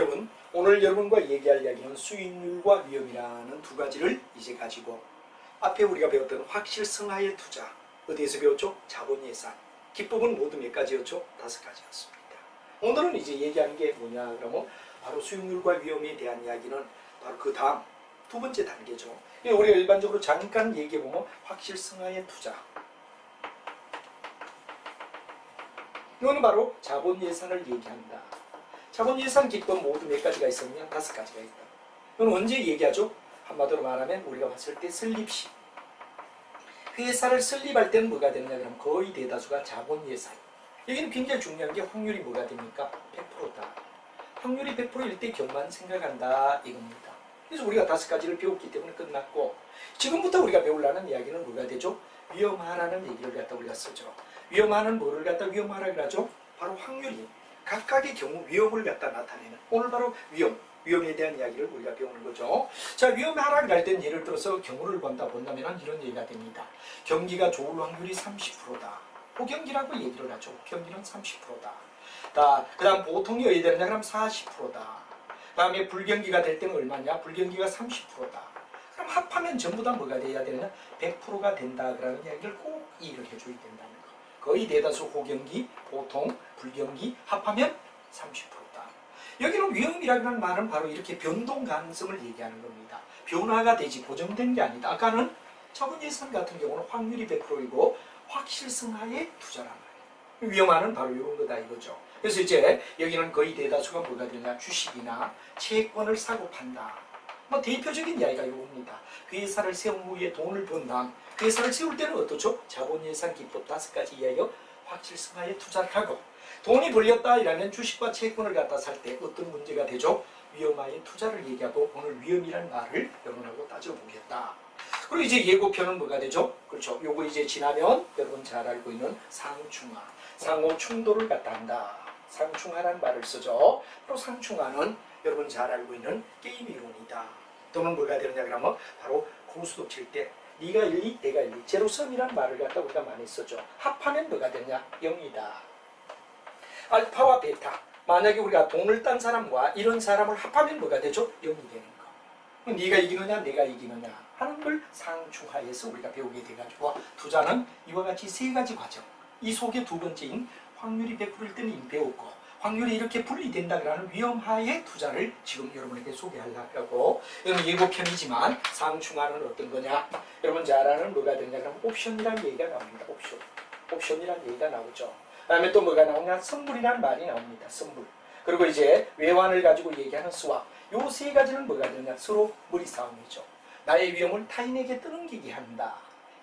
여러분, 오늘 여러분과 얘기할 이야기는 수익률과 위험이라는 두 가지를 이제 가지고 앞에 우리가 배웠던 확실성하의 투자, 어디에서 배웠죠? 자본예산. 기법은 모두 몇 가지였죠? 5가지였습니다. 오늘은 이제 얘기하는 게 뭐냐 그러면 바로 수익률과 위험에 대한 이야기는 바로 그 다음 두 번째 단계죠. 우리가 일반적으로 잠깐 얘기해보면 확실성하의 투자, 이거는 바로 자본예산을 얘기한다. 자본예산 기법 모두 몇 가지가 있었냐? 5가지가 있다. 이건 언제 얘기하죠? 한마디로 말하면 우리가 봤을 때 설립시. 회사를 설립할 때는 뭐가 되느냐 그러면 거의 대다수가 자본예산. 여기는 굉장히 중요한 게 확률이 뭐가 됩니까? 100%다. 확률이 100%일 때 경만 생각한다 이겁니다. 그래서 우리가 5가지를 배웠기 때문에 끝났고, 지금부터 우리가 배우려는 이야기는 뭐가 되죠? 위험하라는 얘기를 갖다 우리가 쓰죠. 위험하는 뭐를 갖다 위험하라 그러죠? 바로 확률이 각각의 경우 위험을 갖다 나타내는, 오늘 바로 위험에 대한 이야기를 우리가 배우는 거죠. 자, 위험하라 그럴 땐 예를 들어서 경우를 본다면 이런 얘기가 됩니다. 경기가 좋을 확률이 30%다. 호경기라고 얘기를 하죠. 호경기는 30%다. 그 다음 보통이 어디 되느냐 그럼 40%다. 그 다음에 불경기가 될 때는 얼마냐? 불경기가 30%다. 그럼 합하면 전부 다 뭐가 돼야 되느냐? 100%가 된다. 그러는 이야기를 꼭 이해를 해줘야 된다는 거. 거의 대다수 호경기, 보통, 불경기 합하면 30%다. 여기는 위험이라는 말은 바로 이렇게 변동 가능성을 얘기하는 겁니다. 변화가 되지 고정된 게 아니다. 아까는 자본예산 같은 경우는 확률이 100%이고 확실성하에 투자란 말이에요. 위험하는 바로 이런 거다 이거죠. 그래서 이제 여기는 거의 대다수가 뭐가 되냐? 주식이나 채권을 사고 판다. 뭐 대표적인 이야기가 이겁니다. 회사를 세운 후에 돈을 번 다음 회사를 세울 때는 어떻죠? 자본예산 기법 5가지 이야기요. 확실성하에 투자를 하고, 돈이 벌렸다 이라면 주식과 채권을 갖다 살 때 어떤 문제가 되죠? 위험하에 투자를 얘기하고 오늘 위험이라는 말을 여러분하고 따져보겠다. 그리고 이제 예고편은 뭐가 되죠? 그렇죠. 요거 이제 지나면 여러분 잘 알고 있는 상충하, 상호 충돌을 갖다 한다. 상충하라는 말을 쓰죠. 또 상충하는 여러분 잘 알고 있는 게임 이론이다. 또는 뭐가 되느냐 그러면 바로 고스톱 칠 때 네가 1, 내가 1, 제로섬이라는 말을 갖다 우리가 많이 쓰죠. 합하면 뭐가 되냐? 0이다. 알파와 베타. 만약에 우리가 돈을 딴 사람과 이런 사람을 합하면 뭐가 되죠? 0이 되는 거. 네가 이기느냐 내가 이기느냐 하는 걸 상충하에서 우리가 배우게 돼가지고, 투자는 이와 같이 3가지 과정, 이 속에 두 번째인 확률이 100%일 때는 이미 배웠고, 확률이 이렇게 분리된다 그러는 위험하의 투자를 지금 여러분에게 소개하려고 하고, 이건 예고편이지만 상충하는 어떤 거냐? 여러분 잘 아는 뭐가 되냐 그러면 옵션이라는 얘기가 나옵니다. 옵션이라는 얘기가 나오죠. 그 다음에 또 뭐가 나오냐? 선물이라는 말이 나옵니다. 선물. 그리고 이제 외환을 가지고 얘기하는 스왑. 요 3가지는 뭐가 되냐? 서로 머리 싸움이죠. 나의 위험을 타인에게 떠넘기게 한다.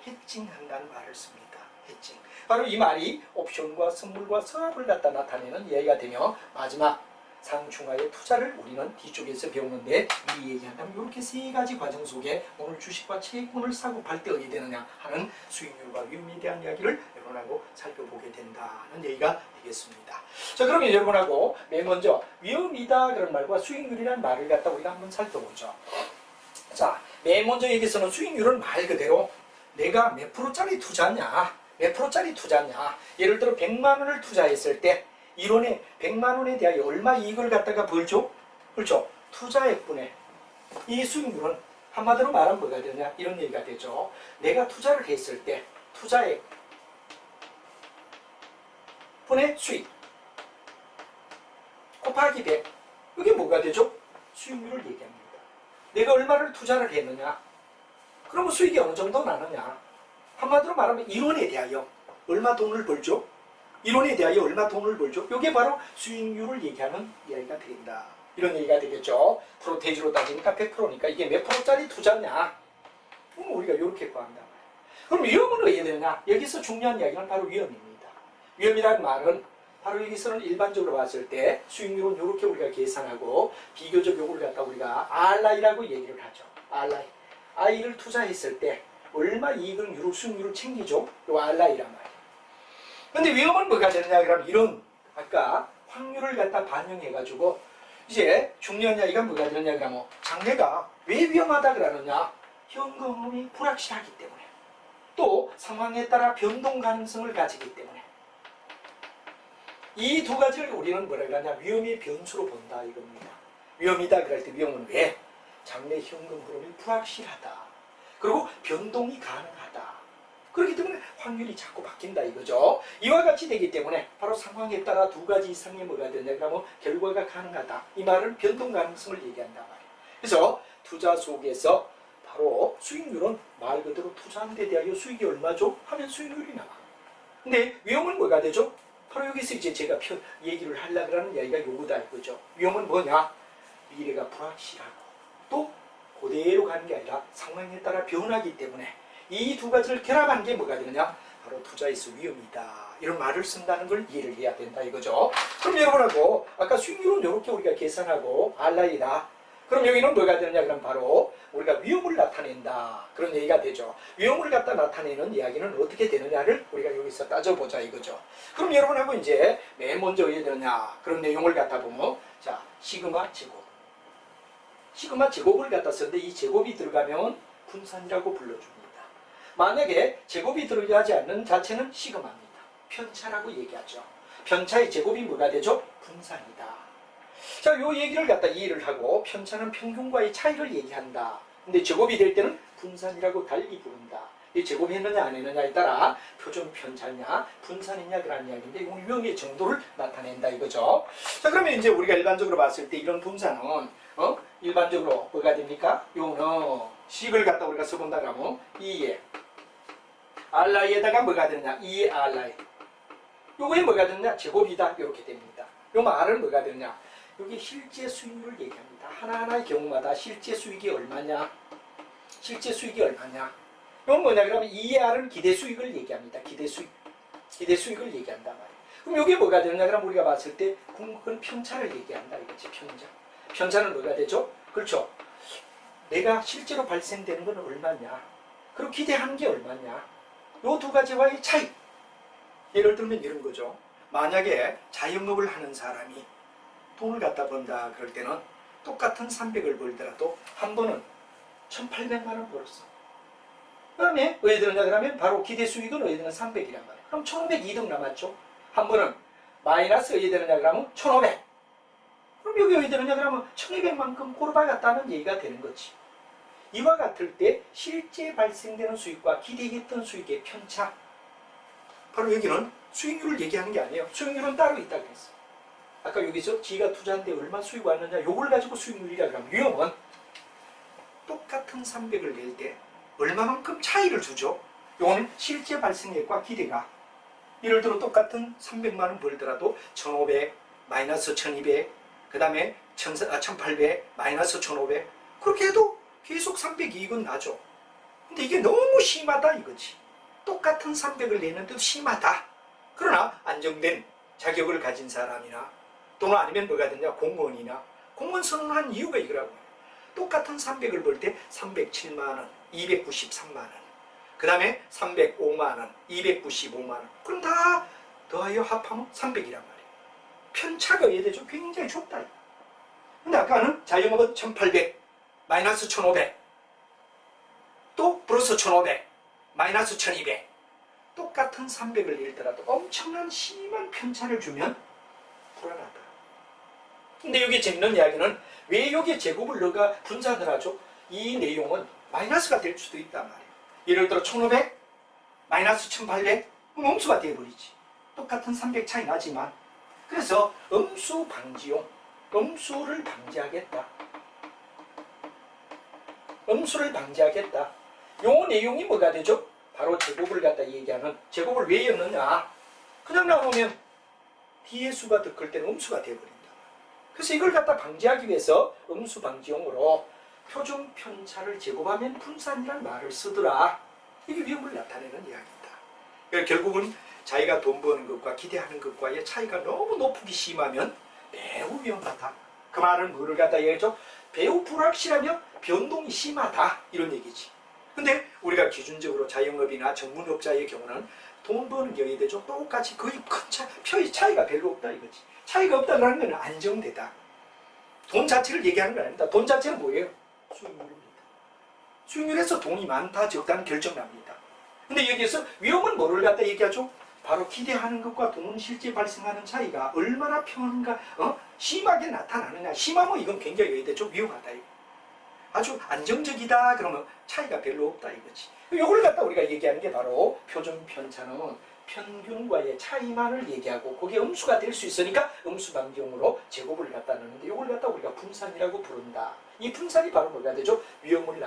해칭한다는 말을 씁니다. 해칭. 바로 이 말이 옵션과 선물과 서합을 갖다 나타내는 이야기가 되며, 마지막 상충하의 투자를 우리는 뒤쪽에서 배우는데 미리 얘기한다면 이렇게 3가지 과정 속에 오늘 주식과 채권을 사고 팔 때 어디 되느냐 하는 수익률과 위험에 대한 이야기를 여러분하고 살펴보게 된다는 얘기가 되겠습니다. 자, 그러면 여러분하고 맨 먼저 위험이다 그런 말과 수익률이라는 말을 갖다 우리가 한번 살펴보죠. 자, 맨 먼저 여기서는 수익률은 말 그대로 내가 몇 프로짜리 투자냐, 몇 프로짜리 투자냐. 예를 들어 100만 원을 투자했을 때 이론에 100만 원에 대하여 얼마 이익을 갖다가 벌죠? 그렇죠? 투자액분의 이 수익률은 한마디로 말하면 뭐가 되냐? 이런 얘기가 되죠. 내가 투자를 했을 때 투자액 분의 수익 곱하기 100. 이게 뭐가 되죠? 수익률을 얘기합니다. 내가 얼마를 투자를 했느냐? 그러면 수익이 어느 정도 나느냐? 한마디로 말하면 이론에 대하여 얼마 돈을 벌죠? 이론에 대하여 얼마 돈을 벌죠? 이게 바로 수익률을 얘기하는 이야기가 된다. 이런 얘기가 되겠죠. 프로테이지로 따지니까 100%니까 이게 몇 프로짜리 투자냐? 그럼 우리가 이렇게 구한다. 그럼 위험은 어디에 되느냐? 여기서 중요한 이야기는 바로 위험입니다. 위험이라는 말은 바로 여기서는 일반적으로 봤을 때 수익률은 이렇게 우리가 계산하고, 비교적 요걸 갖다 우리가 RI라고 얘기를 하죠. RI. I를 투자했을 때 얼마 이익을 수익률을 챙기죠? 요 RI란 말이에요. 근데 위험은 뭐가 되느냐 그러면 이런 아까 확률을 갖다 반영해가지고 이제 중요한 이야기가 뭐가 되느냐 그러면 장래가 왜 위험하다 그러느냐? 현금이 불확실하기 때문에, 또 상황에 따라 변동 가능성을 가지기 때문에, 이 두 가지를 우리는 뭐라 그러냐? 위험의 변수로 본다 이겁니다. 위험이다 그럴 때 위험은 왜? 장래 현금 흐름이 불확실하다. 그리고 변동이 가능하다. 그렇기 때문에 확률이 자꾸 바뀐다 이거죠. 이와 같이 되기 때문에 바로 상황에 따라 두 가지 이상의 뭐가 되냐 그러면 결과가 가능하다. 이 말은 변동 가능성을 얘기한단 말이에요. 그래서 투자 속에서 바로 수익률은 말 그대로 투자한 데 대하여 수익이 얼마죠? 하면 수익률이 나와. 근데 위험은 뭐가 되죠? 바로 여기서 이제 제가 얘기를 하려고 하는 이야기가 요거다 이거죠. 위험은 뭐냐? 미래가 불확실하고 또 그대로 가는 게 아니라 상황에 따라 변하기 때문에 이 두 가지를 결합한 게 뭐가 되느냐? 바로 투자에서 위험이다. 이런 말을 쓴다는 걸 이해를 해야 된다 이거죠. 그럼 여러분하고 아까 수익률은 이렇게 우리가 계산하고 알라이다. 그럼 여기는 뭐가 되느냐? 그럼 바로 우리가 위험을 나타낸다. 그런 얘기가 되죠. 위험을 갖다 나타내는 이야기는 어떻게 되느냐를 우리가 여기서 따져보자 이거죠. 그럼 여러분하고 이제 맨 먼저 어떻게 되느냐? 그런 내용을 갖다 보면 자, 시그마 제곱. 시그마 제곱을 갖다 썼는데 이 제곱이 들어가면 분산이라고 불러줍니다. 만약에 제곱이 들어가지 않는 자체는 시그마입니다. 편차라고 얘기하죠. 편차의 제곱이 뭐가 되죠? 분산이다. 자, 요 얘기를 갖다 이해를 하고 편차는 평균과의 차이를 얘기한다. 근데 제곱이 될 때는 분산이라고 달리 부른다. 이 제곱했느냐 안 했느냐에 따라 표준 편차냐 분산이냐 그런 이야기인데 이 위험의 정도를 나타낸다 이거죠. 자, 그러면 이제 우리가 일반적으로 봤을 때 이런 분산은 일반적으로 뭐가 됩니까? 요는 식을 갖다 우리가 써본다 그러면 2에 알라이에다가 뭐가 되느냐? 2의 알라이. 요거에 뭐가 되느냐? 제곱이다. 이렇게 됩니다. 요 말은 뭐가 되느냐? 여기 실제 수익률을 얘기합니다. 하나하나의 경우마다 실제 수익이 얼마냐? 실제 수익이 얼마냐? 이건 뭐냐? 그러면 2의 R은 기대 수익을 얘기합니다. 기대 수익을 얘기한단 말이에요. 그럼 이게 뭐가 되느냐? 그럼 우리가 봤을 때 궁극은 편차를 얘기한다. 이거지, 편차. 편차는 뭐가 되죠? 그렇죠. 내가 실제로 발생되는 건 얼마냐? 그리고 기대하는 게 얼마냐? 요 두 가지와의 차이. 예를 들면 이런 거죠. 만약에 자영업을 하는 사람이 돈을 갖다 번다 그럴 때는 똑같은 300을 벌더라도 한 번은 1,800만 원 벌었어. 그 다음에 왜 되느냐 그러면 바로 기대 수익은 왜 되는 300이란 말이에요. 그럼 1,500 이득 남았죠. 한 번은 마이너스 왜 되느냐 그러면 1,500. 그럼 여기 왜 되느냐 그러면 1,200만큼 골아갔다는 얘기가 되는 거지. 이와 같을 때 실제 발생되는 수익과 기대했던 수익의 편차. 바로 여기는 수익률을 얘기하는 게 아니에요. 수익률은 따로 있다고 했어. 아까 여기서 지가 투자한 데 얼마 수익 왔느냐 요걸 가지고 수익률이라 그러면 위험은 똑같은 300을 낼 때 얼마만큼 차이를 주죠. 요거는 실제 발생액과 기대가 예를 들어 똑같은 300만 원 벌더라도 1,500 마이너스 1,200 그 다음에 1,800 마이너스 1,500 그렇게 해도 계속 300 이익은 나죠. 근데 이게 너무 심하다 이거지. 똑같은 300을 내는데도 심하다. 그러나 안정된 자격을 가진 사람이나 또는 아니면 뭐가 되냐 공무원이나 공무원 선언한 이유가 이거라고. 똑같은 300을 벌 때 307만 원, 293만 원, 그 다음에 305만 원, 295만 원. 그럼 다 더하여 합하면 300이란 말이에요. 편차가 이해되죠? 굉장히 좁다. 근데 아까는 자영업은 1,800 마이너스 1,500 또 플러스 1,500 마이너스 1,200 똑같은 300을 잃더라도 엄청난 심한 편차를 주면 불안하다. 근데 여기 재밌는 이야기는 왜 여기에 제곱을 넣어가 분산을 하죠? 이 내용은 마이너스가 될 수도 있단 말이에요. 예를 들어 1,500 마이너스 1,800 그럼 음수가 되어버리지. 똑같은 300 차이 나지만 그래서 음수 방지용 음수를 방지하겠다. 음수를 방지하겠다. 요 내용이 뭐가 되죠? 바로 제곱을 갖다 얘기하는 제곱을 왜 였느냐? 그냥 나오면 뒤에 수가 더 클 때는 음수가 되어버린다. 그래서 이걸 갖다 방지하기 위해서 음수 방지용으로 표준 편차를 제곱하면 분산이라는 말을 쓰더라. 이게 위험을 나타내는 이야기입니다. 그러니까 결국은 자기가 돈 버는 것과 기대하는 것과의 차이가 너무 높기 심하면 매우 위험하다. 그 말은 뭐를 갖다 얘기하죠? 매우 불확실하며 변동이 심하다 이런 얘기지. 근데 우리가 기준적으로 자영업이나 전문업자의 경우는 돈 버는 경우에 되죠. 똑같이 거의 큰 표의 차이가 별로 없다 이거지. 차이가 없다는 건 안정되다. 돈 자체를 얘기하는 건 아닙니다. 돈 자체는 뭐예요? 수익률입니다. 수익률에서 돈이 많다 적다는 결정납니다. 근데 여기에서 위험은 뭐를 갖다 얘기하죠? 바로 기대하는 것과 돈 실제 발생하는 차이가 얼마나 편한가, 심하게 나타나느냐. 심하면 이건 굉장히 좀 위험하다. 이거. 아주 안정적이다 그러면 차이가 별로 없다 이거지. 이걸 갖다 우리가 얘기하는 게 바로 표준 편차는 평균과의 차이만을 얘기하고 그게 음수가 될 수 있으니까 음수 반경으로 제곱을 갖다 넣는데 이걸 갖다 우리가 분산이라고 부른다. 이 분산이 바로 뭐가 되죠? 위험을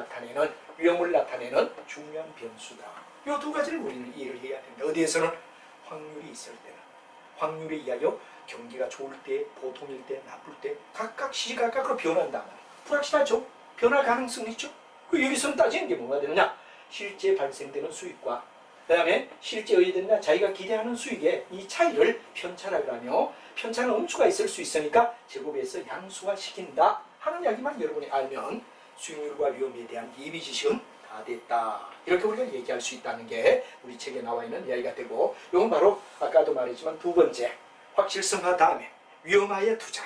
나타내는 중요한 변수다. 이 두 가지를 우리는 이해를 해야 된다. 어디에서는 확률이 있을 때는 확률의 이야기요. 경기가 좋을 때, 보통일 때, 나쁠 때 각각 시시각각으로 변한단 말이에요. 불확실하죠? 변화 가능성이 있죠? 여기서는 따지는 게 뭐가 되느냐? 실제 발생되는 수익과 그 다음에 실제 의되느냐 자기가 기대하는 수익의 이 차이를 편차라고 하며 편차는 음수가 있을 수 있으니까 제곱에서 양수화시킨다 하는 이야기만 여러분이 알면 수익률과 위험에 대한 예비 지식은 다 됐다. 이렇게 우리가 얘기할 수 있다는 게 우리 책에 나와 있는 이야기가 되고 이건 바로 아까도 말했지만 두 번째 확실성화 다음에 위험하의 투자.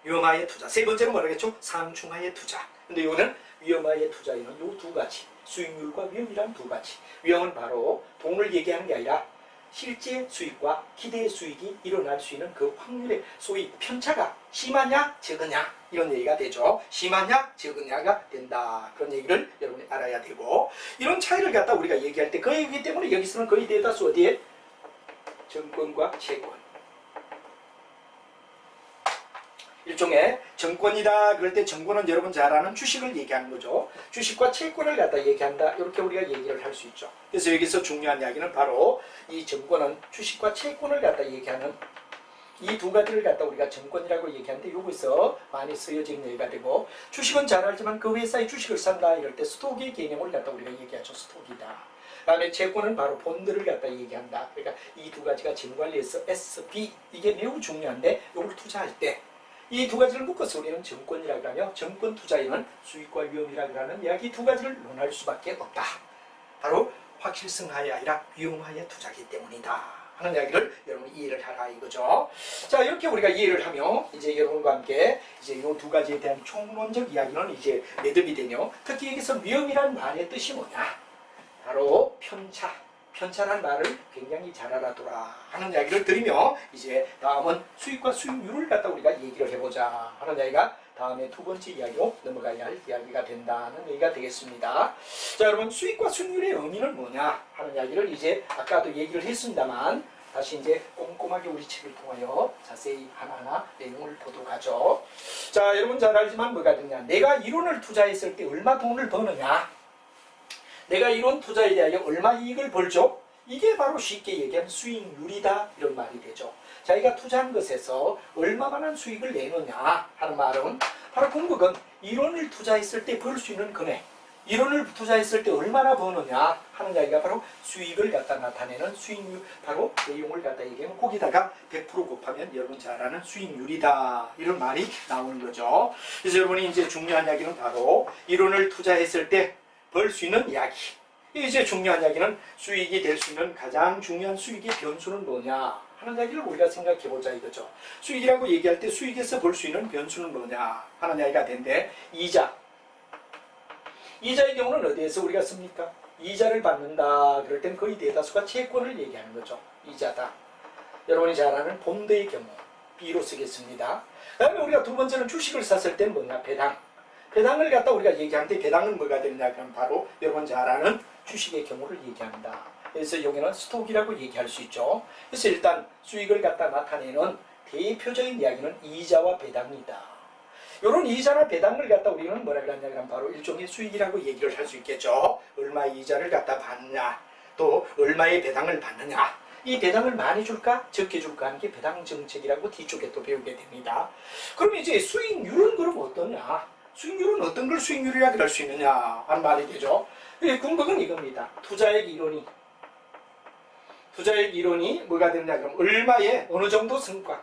위험하의 투자. 세 번째는 뭐라겠죠? 상충하의 투자. 근데 이거는 위험하의 투자에는 요 두 가지. 수익률과 위험이란 두 가지. 위험은 바로 돈을 얘기하는 게 아니라 실제 수익과 기대의 수익이 일어날 수 있는 그 확률의 소위 편차가 심하냐 적으냐 이런 얘기가 되죠. 심하냐 적으냐가 된다. 그런 얘기를 여러분이 알아야 되고 이런 차이를 갖다 우리가 얘기할 때 그 얘기이기 때문에 여기서는 거의 대다수 어디에? 정권과 채권. 일종의 정권이다 그럴 때 정권은 여러분 잘 아는 주식을 얘기하는 거죠. 주식과 채권을 갖다 얘기한다 이렇게 우리가 얘기를 할 수 있죠. 그래서 여기서 중요한 이야기는 바로 이 정권은 주식과 채권을 갖다 얘기하는 이 두 가지를 갖다 우리가 정권이라고 얘기하는데 여기서 많이 쓰여진 얘기가 되고 주식은 잘 알지만 그 회사의 주식을 산다 이럴 때 스톡의 개념을 갖다 우리가 얘기하죠. 스톡이다. 그 다음에 채권은 바로 본드를 갖다 얘기한다. 그러니까 이 두 가지가 재무관리에서 SP 이게 매우 중요한데 이걸 투자할 때 이 두 가지를 묶어서 우리는 정권이라고 하며 정권 투자에는 수익과 위험이라고 하는 이야기 두 가지를 논할 수밖에 없다. 바로 확실성하에 아니라 위험하에 투자기 때문이다 하는 이야기를 여러분이 이해를 하라 이거죠. 자 이렇게 우리가 이해를 하며 이제 여러분과 함께 이제 이 두 가지에 대한 총론적 이야기는 이제 매듭이 되며 특히 여기서 위험이란 말의 뜻이 뭐냐? 바로 편차란 말을 굉장히 잘 알아두라 하는 이야기를 드리며 이제 다음은 수익과 수익률을 갖다 우리가 얘기를 해보자 하는 이야기가 다음에 두 번째 이야기로 넘어가야 할 이야기가 된다는 얘기가 되겠습니다. 자 여러분 수익과 수익률의 의미는 뭐냐 하는 이야기를 이제 아까도 얘기를 했습니다만 다시 이제 꼼꼼하게 우리 책을 통하여 자세히 하나하나 내용을 보도록 하죠. 자 여러분 잘 알지만 뭐가 되냐 내가 이론을 투자했을 때 얼마 돈을 버느냐 내가 이런 투자에 대하여 얼마 이익을 벌죠? 이게 바로 쉽게 얘기하면 수익률이다 이런 말이 되죠. 자기가 투자한 것에서 얼마만한 수익을 내느냐 하는 말은 바로 궁극은 이론을 투자했을 때 벌 수 있는 금액 이론을 투자했을 때 얼마나 버느냐 하는 이야기가 바로 수익을 갖다 나타내는 수익률 바로 내용을 갖다 얘기하면 거기다가 100% 곱하면 여러분 잘 아는 수익률이다 이런 말이 나오는 거죠. 그래서 여러분이 이제 중요한 이야기는 바로 이론을 투자했을 때 벌 수 있는 이야기. 이제 중요한 이야기는 수익이 될 수 있는 가장 중요한 수익의 변수는 뭐냐 하는 이야기를 우리가 생각해보자 이거죠. 수익이라고 얘기할 때 수익에서 볼 수 있는 변수는 뭐냐 하는 이야기가 되는데 이자의 경우는 어디에서 우리가 씁니까? 이자를 받는다 그럴 땐 거의 대다수가 채권을 얘기하는 거죠. 이자다. 여러분이 잘 아는 본드의 경우 B로 쓰겠습니다. 그 다음에 우리가 두 번째는 주식을 샀을 땐 뭐냐? 배당을 갖다 우리가 얘기하는데 배당은 뭐가 되느냐 그럼 바로 여러분 잘 아는 주식의 경우를 얘기합니다. 그래서 여기는 스톡이라고 얘기할 수 있죠. 그래서 일단 수익을 갖다 나타내는 대표적인 이야기는 이자와 배당이다. 이런 이자나 배당을 갖다 우리는 뭐라 그러냐 그럼 바로 일종의 수익이라고 얘기를 할 수 있겠죠. 얼마의 이자를 갖다 받느냐 또 얼마의 배당을 받느냐 이 배당을 많이 줄까 적게 줄까 하는 게 배당 정책이라고 뒤쪽에 또 배우게 됩니다. 그럼 이제 수익률은 그럼 어떠냐 수익률은 어떤 걸 수익률이라고 할 수 있느냐 하는 말이 되죠. 궁극은 이겁니다. 투자액 이론이 뭐가 되느냐 그럼 얼마의 어느 정도 성과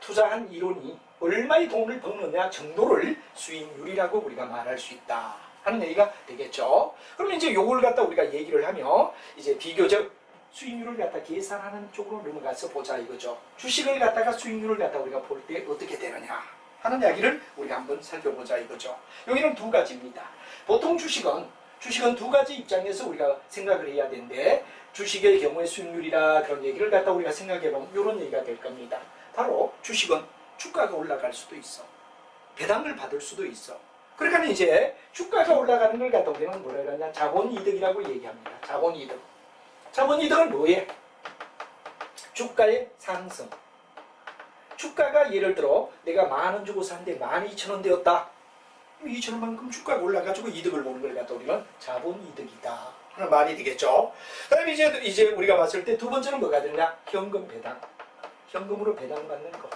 투자한 이론이 얼마의 돈을 버느냐 정도를 수익률이라고 우리가 말할 수 있다 하는 얘기가 되겠죠. 그럼 이제 요걸 갖다 우리가 얘기를 하며 이제 비교적 수익률을 갖다 계산하는 쪽으로 넘어가서 보자 이거죠. 주식을 갖다가 수익률을 갖다 우리가 볼 때 어떻게 되느냐 하는 이야기를 우리가 한번 살펴보자 이거죠. 여기는 두 가지입니다. 보통 주식은 주식은 두 가지 입장에서 우리가 생각을 해야 되는데 주식의 경우에 수익률이라 그런 얘기를 갖다 우리가 생각해보면 이런 얘기가 될 겁니다. 바로 주식은 주가가 올라갈 수도 있어. 배당을 받을 수도 있어. 그러니까 이제 주가가 올라가는 걸 갖다 우리는 뭐라 그러냐 자본이득이라고 얘기합니다. 자본이득. 자본이득은 뭐예? 주가의 상승. 주가가 예를 들어 내가 10,000원 주고 샀는데 12,000원 되었다. 2,000원만큼 주가가 올라가지고 이득을 보는 걸 갖다 우리는 자본이득이다 하는 말이 되겠죠. 그다음에 이제 우리가 봤을 때 두 번째는 뭐가 되냐? 현금 배당. 현금으로 배당받는 거.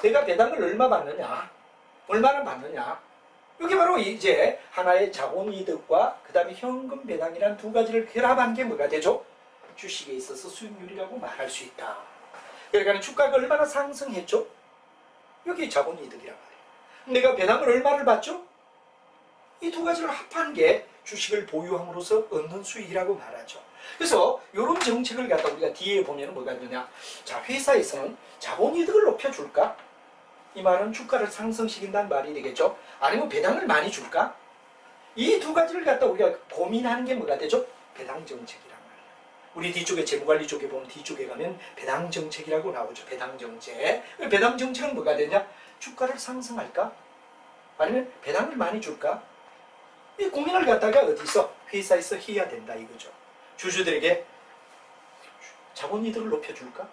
내가 배당을 얼마 받느냐? 얼마나 받느냐? 이게 바로 이제 하나의 자본이득과 그 다음에 현금 배당이라는 두 가지를 결합한 게 뭐가 되죠? 주식에 있어서 수익률이라고 말할 수 있다. 그러니까 주가가 얼마나 상승했죠? 여기 자본이득이란 말이에요. 내가 배당을 얼마를 받죠? 이 두 가지를 합한 게 주식을 보유함으로써 얻는 수익이라고 말하죠. 그래서 이런 정책을 갖다 우리가 뒤에 보면 뭐가 되냐? 자, 회사에서는 자본이득을 높여줄까? 이 말은 주가를 상승시킨다는 말이 되겠죠. 아니면 배당을 많이 줄까? 이 두 가지를 갖다 우리가 고민하는 게 뭐가 되죠? 배당 정책이란 말이에요. 우리 뒤쪽에 재무관리 쪽에 보면 뒤쪽에 가면 배당 정책이라고 나오죠. 배당 정책. 배당 정책은 뭐가 되냐? 주가를 상승할까? 아니면 배당을 많이 줄까? 이 고민을 갖다가 어디서? 회사에서 해야 된다 이거죠. 주주들에게 자본이득을 높여줄까?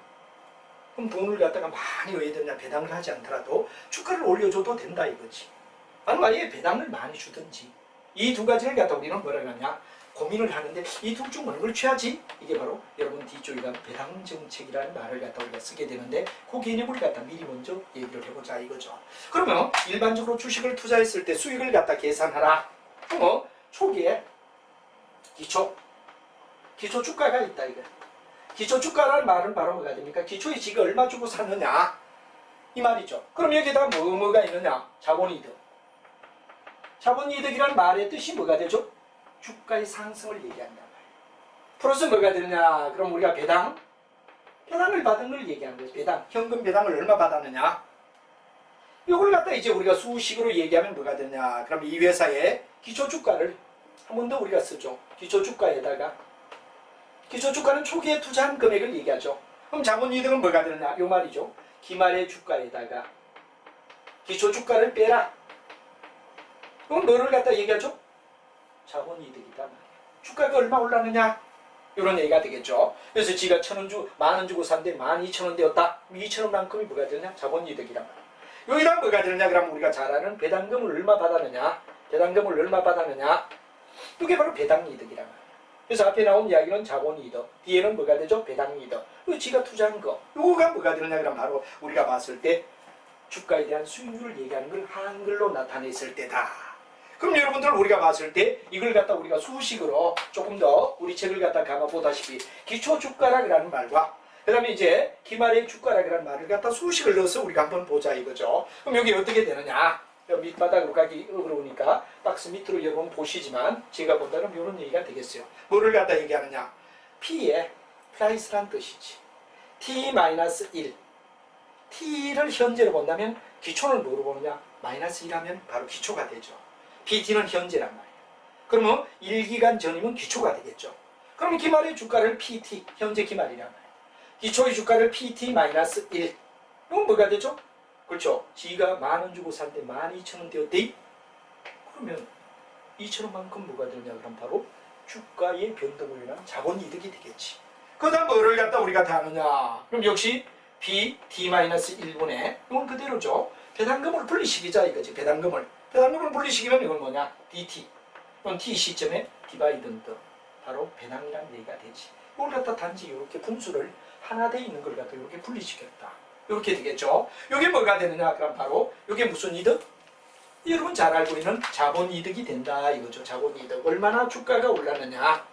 그럼 돈을 갖다가 많이 넣어야 되냐? 배당을 하지 않더라도 주가를 올려줘도 된다 이거지. 아니면 아예 배당을 많이 주든지. 이 두 가지를 갖다 우리는 뭐라 그러냐? 고민을 하는데 이 둘 중 어느 걸 취하지? 이게 바로 여러분 뒤쪽에 가면 배당 정책이라는 말을 갖다 우리가 쓰게 되는데 그 개념을 갖다 미리 먼저 얘기를 해보자 이거죠. 그러면 일반적으로 주식을 투자했을 때 수익을 갖다 계산하라. 초기에 기초 주가가 있다 이거. 기초 주가라는 말은 바로 뭐가 됩니까? 기초에 지가 얼마 주고 샀느냐 이 말이죠. 그럼 여기에다 뭐가 있느냐? 자본이득. 자본이득이라는 말의 뜻이 뭐가 되죠? 주가의 상승을 얘기한단 말이에요. 플러스 뭐가 되느냐? 그럼 우리가 배당을 받은 걸 얘기하는 거죠. 배당, 현금 배당을 얼마 받았느냐? 이걸 갖다 이제 우리가 수식으로 얘기하면 뭐가 되냐? 그럼 이 회사의 기초 주가를 한 번 더 우리가 쓰죠. 기초 주가에다가 기초 주가는 초기에 투자한 금액을 얘기하죠. 그럼 자본이득은 뭐가 되느냐? 이 말이죠. 기말의 주가에다가 기초 주가를 빼라. 그럼 뭐를 갖다 얘기하죠? 자본이득이다 말이에요. 주가가 얼마 올랐느냐? 이런 얘기가 되겠죠. 그래서 지가 10,000원 주고 샀는데 12,000원 되었다. 2,000원만큼이 뭐가 되느냐? 자본이득이란 말이에요. 여기다 뭐가 되느냐? 그럼 우리가 잘 아는 배당금을 얼마 받았느냐? 배당금을 얼마 받았느냐? 이게 바로 배당이득이란 말이에요. 그래서 앞에 나온 이야기는 자본이득, 뒤에는 뭐가 되죠? 배당이득. 지가 투자한 거. 요거가 뭐가 되느냐? 그럼 바로 우리가 봤을 때 주가에 대한 수익률을 얘기하는 걸 한글로 나타냈을 때다. 그럼 여러분들 우리가 봤을 때 이걸 갖다 우리가 수식으로 조금 더 우리 책을 갖다 감아보다시피 기초주가라는 말과 그 다음에 이제 기말의 주가라는 말을 갖다 수식을 넣어서 우리가 한번 보자 이거죠. 그럼 여기 어떻게 되느냐? 밑바닥으로 가기 어려우니까 박스 밑으로 여러분 보시지만 제가 본다면 이런 얘기가 되겠어요. 뭐를 갖다 얘기하느냐? P의 프라이스란 뜻이지. T-1 T를 현재로 본다면 기초는 뭐로 보느냐? -1하면 바로 기초가 되죠. PT는 현재란 말이에요. 그러면 1기간 전이면 기초가 되겠죠. 그러면 기말의 주가를 PT, 현재 기말이란 말이에요. 기초의 주가를 PT-1. 이건 뭐가 되죠? 그렇죠. 지가 10,000원 주고 샀는데 12,000원 되었대. 그러면 2,000원만큼 뭐가 되냐? 그럼 바로 주가의 변동을 인한 자본이득이 되겠지. 그 다음 뭐를 갖다 우리가 다 하느냐? 그럼 역시 PT-1분의 이건 그대로죠. 배당금을 분리시키자 이거지. 배당금을 분리시키면 이건 뭐냐? DT. 그럼 T 시점에 디바이던드. 바로 배당이라는 얘기가 되지. 이걸 갖다 단지 이렇게 분수를 하나 돼 있는 걸 갖다 이렇게 분리시켰다. 이렇게 되겠죠. 이게 뭐가 되느냐? 그럼 바로 이게 무슨 이득? 여러분 잘 알고 있는 자본이득이 된다 이거죠. 자본이득. 얼마나 주가가 올랐느냐?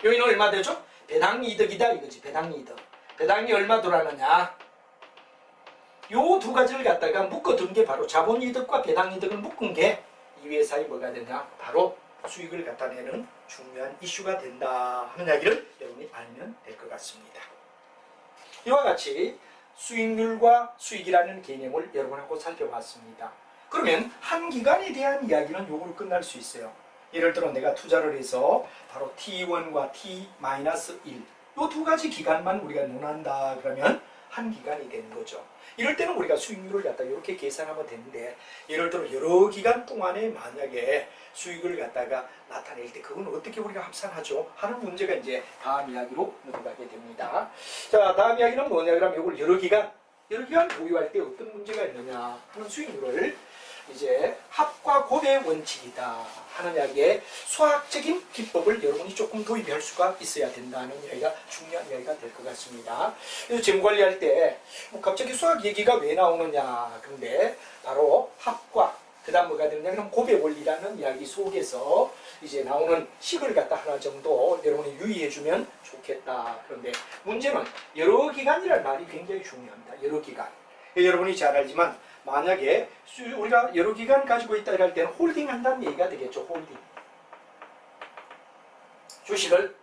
여기는 얼마 되죠? 배당이득이다 이거지. 배당이득. 배당이 얼마 들어가느냐? 요 두 가지를 갖다가 묶어둔 게 바로 자본이득과 배당이득을 묶은 게 이 회사의 뭐가 되냐? 바로 수익을 갖다 내는 중요한 이슈가 된다 하는 이야기를 여러분이 알면 될 것 같습니다. 이와 같이 수익률과 수익이라는 개념을 여러분하고 살펴봤습니다. 그러면 한 기간에 대한 이야기는 요거로 끝날 수 있어요. 예를 들어 내가 투자를 해서 바로 T1과 T-1 요 두 가지 기간만 우리가 논한다 그러면 한 기간이 되는 거죠. 이럴 때는 우리가 수익률을 갖다 이렇게 계산하면 되는데 예를 들어 여러 기간 동안에 만약에 수익을 갖다가 나타낼 때 그건 어떻게 우리가 합산하죠? 하는 문제가 이제 다음 이야기로 넘어가게 됩니다. 자, 다음 이야기는 뭐냐 그러면 이걸 여러 기간 보유할 때 어떤 문제가 있느냐 하는 수익률을 이제 합과 곱의 원칙이다 하는 이야기에 수학적인 기법을 여러분이 조금 도입할 수가 있어야 된다는 이야기가 중요한 이야기가 될 것 같습니다. 그래서 재무관리할 때 갑자기 수학 얘기가 왜 나오느냐 그런데 바로 합과 그 다음 뭐가 되느냐 그럼 곱의 원리라는 이야기 속에서 이제 나오는 식을 갖다 하나 정도 여러분이 유의해주면 좋겠다. 그런데 문제는 여러 기간이라는 말이 굉장히 중요합니다. 여러 기간. 여러분이 잘 알지만 만약에 우리가 여러 기간 가지고 있다 할 때는 홀딩 한다는 얘기가 되겠죠. 홀딩. 주식을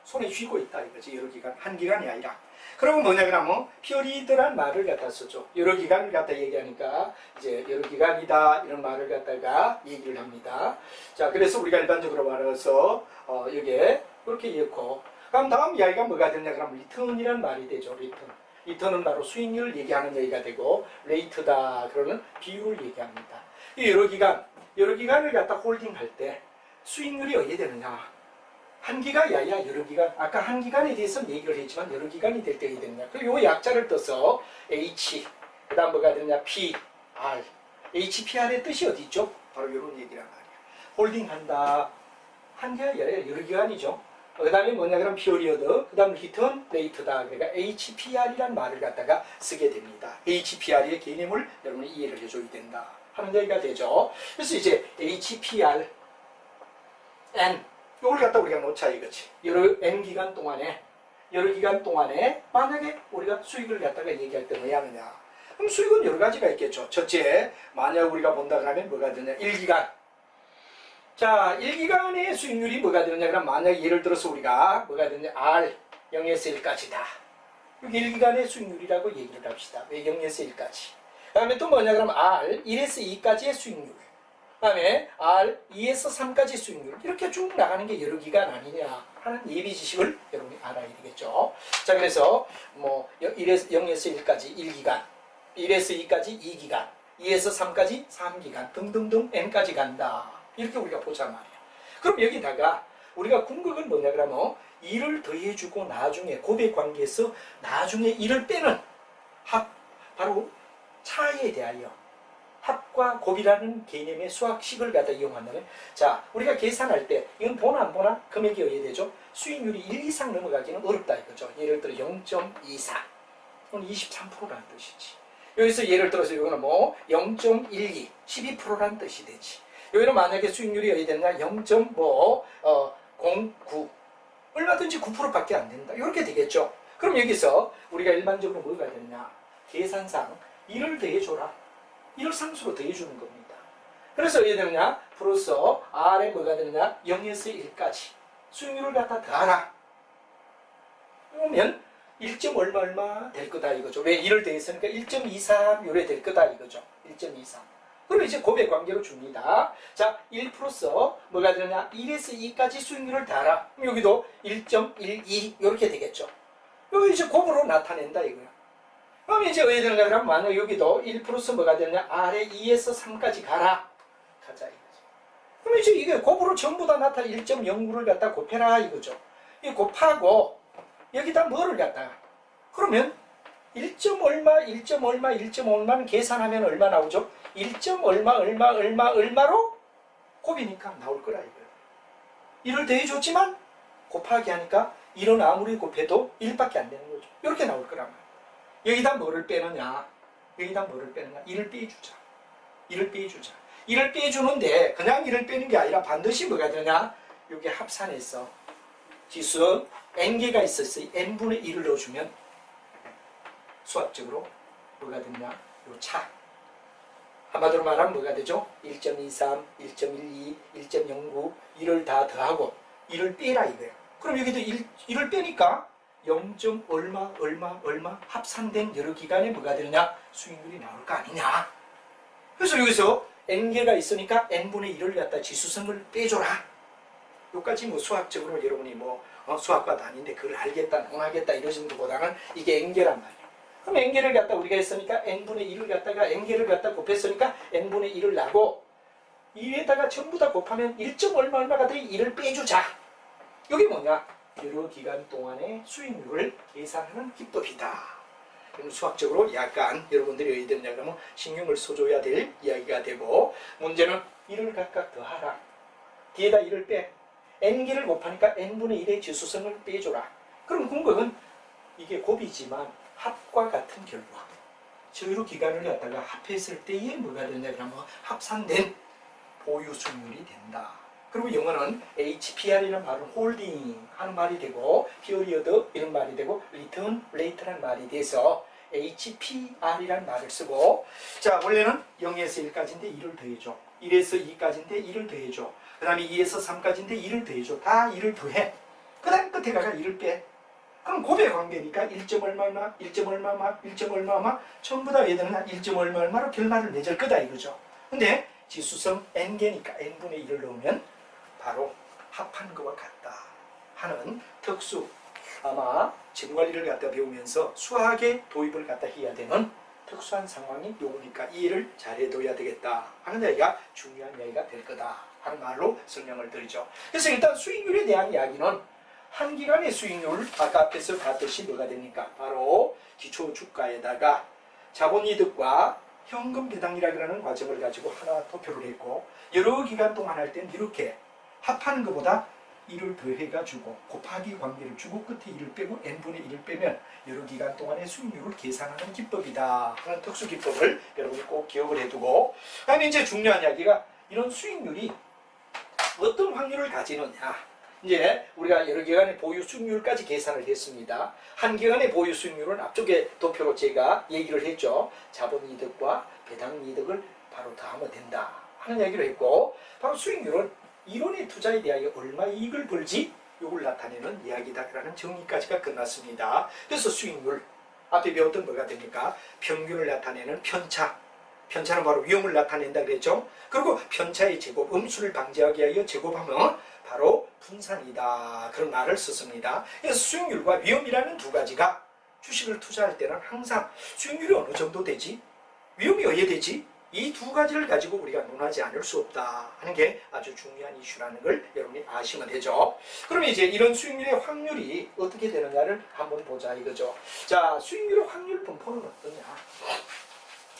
손에 쥐고 있다 이거지. 여러 기간. 한 기간이 아니라. 그러면 뭐냐 그러면 피어리드란 말을 갖다 쓰죠. 여러 기간을 갖다 얘기하니까 이제 여러 기간이다 이런 말을 갖다가 얘기를 합니다. 자, 그래서 우리가 일반적으로 말해서 여기에 그렇게 읽고 그럼 다음 이야기가 뭐가 되냐 그러면 리턴이란 말이 되죠. 리턴은 바로 수익률을 얘기하는 얘기가 되고 레이트다 그러는 비율을 얘기합니다. 이 여러 기간을 갖다 홀딩할 때 수익률이 어떻게 되느냐? 한 기간이 아니라 여러 기간. 아까 한 기간에 대해서는 얘기를 했지만 여러 기간이 될 때 어떻게 되느냐? 그리고 이 약자를 떠서 H 그 다음 뭐가 되느냐? P, R. HPR의 뜻이 어디 있죠? 바로 이런 얘기란 말이야. 홀딩한다. 한 기간이 아니라 여러 기간이죠. 그 다음에 뭐냐 그럼 피어리어드, 그 다음 리턴 레이트다. 그러니까 HPR이라는 말을 갖다가 쓰게 됩니다. HPR의 개념을 여러분이 이해를 해줘야 된다 하는 얘기가 되죠. 그래서 이제 HPR N 이걸 갖다 우리가 놓자 이거지. 여러 기간 동안에 만약에 우리가 수익을 갖다가 얘기할 때 뭐 하느냐. 그럼 수익은 여러 가지가 있겠죠. 첫째, 만약 우리가 본다 그러면 뭐가 되냐. 1기간. 자, 1기간의 수익률이 뭐가 되느냐 그럼 만약 예를 들어서 우리가 뭐가 되느냐 R 0에서 1까지다. 여기 1기간의 수익률이라고 얘기를 합시다. 왜 0에서 1까지. 그 다음에 또 뭐냐 그러면 R 1에서 2까지의 수익률. 그 다음에 R 2에서 3까지 수익률. 이렇게 쭉 나가는 게 여러 기간 아니냐 하는 예비 지식을 여러분이 알아야 되겠죠. 자, 그래서 뭐 0에서 1까지 1기간, 1에서 2까지 2기간, 2에서 3까지 3기간 등등등 N까지 간다. 이렇게 우리가 보자 말이야. 그럼 여기다가 우리가 궁극은 뭐냐 그러면 1을 더해주고 나중에 곱의 관계에서 나중에 1을 빼는 합, 바로 차에 대하여 합과 곱이라는 개념의 수학식을 갖다 이용한다면 자, 우리가 계산할 때 이건 보나 안 보나 금액이 어떻게 되죠? 수익률이 1 이상 넘어가기는 어렵다 이거죠. 예를 들어 0.24 그건 23%라는 뜻이지. 여기서 예를 들어서 이거는 뭐 0.12 12%라는 뜻이 되지. 여기는 만약에 수익률이 어디 됐나 0.09 얼마든지 9%밖에 안 된다. 이렇게 되겠죠. 그럼 여기서 우리가 일반적으로 뭐가 되느냐 계산상 1을 더해줘라. 1을 상수로 더해주는 겁니다. 그래서 어떻게 되느냐 플러스 R에 뭐가 되느냐 0에서 1까지 수익률을 갖다 더하라. 그러면 1점 얼마 될 거다 이거죠. 왜 1을 더했으니까 1.23 요래 될 거다 이거죠. 1.23 그럼 이제 곱의 관계로 줍니다. 자, 1 플러스 뭐가 되느냐 1에서 2까지 수익률을 더하라. 그럼 여기도 1.12 이렇게 되겠죠. 여기 이제 곱으로 나타낸다 이거야. 그럼 이제 어디 되느냐 그러면 만약 여기도 1 플러스 뭐가 되느냐 R에 2에서 3까지 가자 이거죠. 그럼 이제 이게 곱으로 전부 다 나타나 1.09를 갖다 곱해라 이거죠. 이 곱하고 여기다 뭐를 갖다가 그러면 1점 얼마는 계산하면 얼마 나오죠? 1점 얼마로 곱이니까 나올 거라 이거예요. 1을 더해줬지만 곱하기 하니까 1은 아무리 곱해도 1밖에 안 되는 거죠. 이렇게 나올 거란 말이에요. 여기다 뭐를 빼느냐? 1을 빼주자. 1을 빼주는데 그냥 1을 빼는 게 아니라 반드시 뭐가 되냐? 여기 합산해서 지수 n개가 있었어요. n분의 1을 넣어주면 수학적으로 뭐가 되냐? 요 차. 한마디로 말하면 뭐가 되죠? 1.23, 1.12, 1.09 1을 다 더하고 1을 빼라 이거예요. 그럼 여기도 1을 빼니까 0. 얼마 합산된 여러 기간에 뭐가 되느냐? 수익률이 나올 거 아니냐? 그래서 여기서 n개가 있으니까 n분의 1을 갖다 지수성을 빼줘라. 여기까지 뭐 수학적으로 여러분이 뭐 수학과도 아닌데 그걸 알겠다, 논하겠다 이런 정도보다는 이게 n개란 말이에요. 그럼 n개를 갖다 우리가 했으니까 n분의 1을 갖다가 n개를 갖다 곱했으니까 n분의 1을 나고 이에다가 전부 다 곱하면 1점 얼마 얼마가 돼 1을 빼주자. 이게 뭐냐? 여러 기간 동안의 수익률을 계산하는 기법이다. 그럼 수학적으로 약간 여러분들이 어디 됐냐 그러면 신경을 써줘야 될 이야기가 되고 문제는 1을 각각 더하라. 뒤에다 1을 빼. n개를 곱하니까 n분의 1의 지수성을 빼줘라. 그럼 궁극은 이게 곱이지만 합과 같은 결과. 저희로 기간을 갖다가 합했을 때에 뭐가 되냐 그러면 합산된 보유 수익률이 된다. 그리고 영어는 HPR이라는 말은 홀딩 하는 말이 되고 period 이런 말이 되고 return rate라는 말이 돼서 HPR이라는 말을 쓰고 자 원래는 0에서 1까지인데 1을 더해줘. 1에서 2까지인데 1을 더해줘. 그 다음에 2에서 3까지인데 1을 더해줘. 다 1을 더해. 그 다음 끝에 가가 1을 빼. 그럼 곱의 관계니까 1점 얼마나 1점 얼마나 1점 얼마나 전부 다 얘들은 1점 얼마로 결말을 맺을 거다 이거죠. 근데 지수성 n개니까 n분의 1을 넣으면 바로 합한 것과 같다 하는 특수 아마 증관리를 갖다 배우면서 수학의 도입을 갖다 해야 되는 특수한 상황이 요거니까 이해를 잘해둬야 되겠다 하는 이야기가 중요한 이야기가 될 거다 하는 말로 설명을 드리죠. 그래서 일단 수익률에 대한 이야기는 한 기간의 수익률 아까 앞에서 봤듯이 뭐가 됩니까? 바로 기초주가에다가 자본이득과 현금 배당이라고 하는 과정을 가지고 하나 도표를 했고 여러 기간 동안 할 때는 이렇게 합하는 것보다 1을 더해가지고 곱하기 관계를 주고 끝에 1을 빼고 n분의 1을 빼면 여러 기간 동안의 수익률을 계산하는 기법이다 하는 특수 기법을 여러분이 꼭 기억을 해두고 다음에 이제 중요한 이야기가 이런 수익률이 어떤 확률을 가지느냐 이제 우리가 여러 기간의 보유 수익률까지 계산을 했습니다. 한 기간의 보유 수익률은 앞쪽에 도표로 제가 얘기를 했죠. 자본이득과 배당이득을 바로 더하면 된다 하는 얘기를 했고 바로 수익률은 이론의 투자에 대하여 얼마 이익을 벌지 이걸 나타내는 이야기다라는 정의까지가 끝났습니다. 그래서 수익률 앞에 배웠던 뭐가 됩니까? 평균을 나타내는 편차 편차는 바로 위험을 나타낸다 그랬죠. 그리고 편차의 제곱 음수를 방지하기 위하여 제곱하면 바로 분산이다 그런 말을 썼습니다. 그래서 수익률과 위험이라는 두 가지가 주식을 투자할 때는 항상 수익률이 어느 정도 되지 위험이 어디에 되지 이 두 가지를 가지고 우리가 논하지 않을 수 없다 하는 게 아주 중요한 이슈라는 걸 여러분이 아시면 되죠. 그러면 이제 이런 수익률의 확률이 어떻게 되느냐를 한번 보자 이거죠. 자 수익률의 확률 분포는 어떠냐.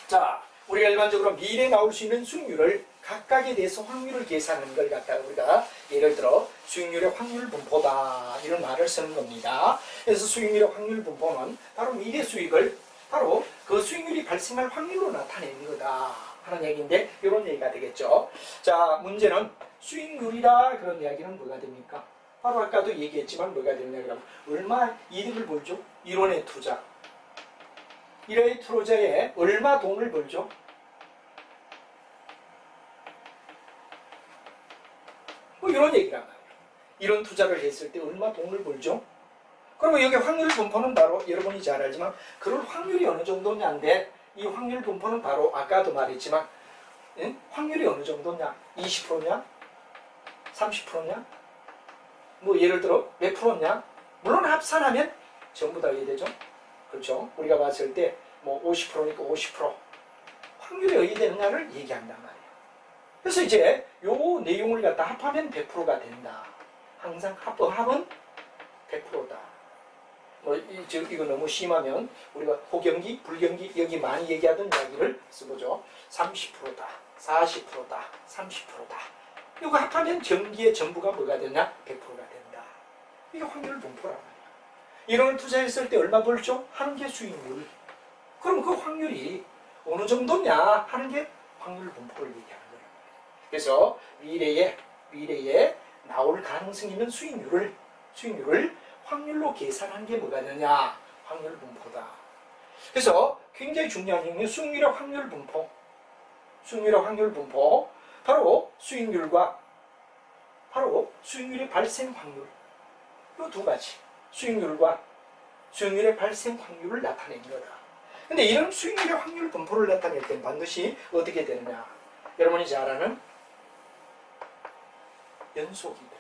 자 우리가 일반적으로 미래에 나올 수 있는 수익률을 각각에 대해서 확률을 계산하는 걸 갖다가 우리가 예를 들어 수익률의 확률 분포다 이런 말을 쓰는 겁니다. 그래서 수익률의 확률 분포는 바로 미래 수익을 바로 그 수익률이 발생할 확률로 나타내는 거다 하는 얘기인데 이런 얘기가 되겠죠. 자 문제는 수익률이라 그런 이야기는 뭐가 됩니까? 바로 아까도 얘기했지만 뭐가 되느냐 그러면 얼마 이득을 벌죠? 1원의 투자 1원의 투자에 얼마 돈을 벌죠? 뭐 이런 얘기란 말이에요. 이런 투자를 했을 때 얼마 돈을 벌죠? 그러면 여기 확률 분포는 바로 여러분이 잘 알지만 그럴 확률이 어느 정도냐인데 이 확률 분포는 바로 아까도 말했지만 확률이 어느 정도냐? 20%냐? 30%냐? 뭐 예를 들어 몇 프로냐? 물론 합산하면 전부 다 이해되죠? 그렇죠? 우리가 봤을 때 뭐 50%니까 50% 확률이 어디 되느냐를 얘기한단 말이에요. 그래서 이제 요 내용을 갖다 합하면 100%가 된다. 항상 합은 100%다. 뭐 이거 너무 심하면 우리가 호경기, 불경기 여기 많이 얘기하던 이야기를 써보죠. 30%다, 40%다, 30%다. 이거 합하면 경기의 전부가 뭐가 되냐? 100%가 된다. 이게 확률 분포란 말이야. 이런 투자했을 때 얼마 벌죠? 하는 게 수익률. 그럼 그 확률이 어느 정도냐 하는 게 확률 분포를 얘기하는 거예요. 그래서 미래에 나올 가능성이 있는 수익률을 확률로 계산한 게 뭐가 되냐? 확률 분포다. 그래서 굉장히 중요한 게 수익률의 확률 분포. 수익률의 확률 분포. 바로 수익률과 바로 수익률의 발생 확률. 이 두 가지. 수익률과 수익률의 발생 확률을 나타낸 거다. 근데 이런 수익률의 확률 분포를 나타낼 때는 반드시 어떻게 되느냐? 여러분이 잘 아는 연속이다.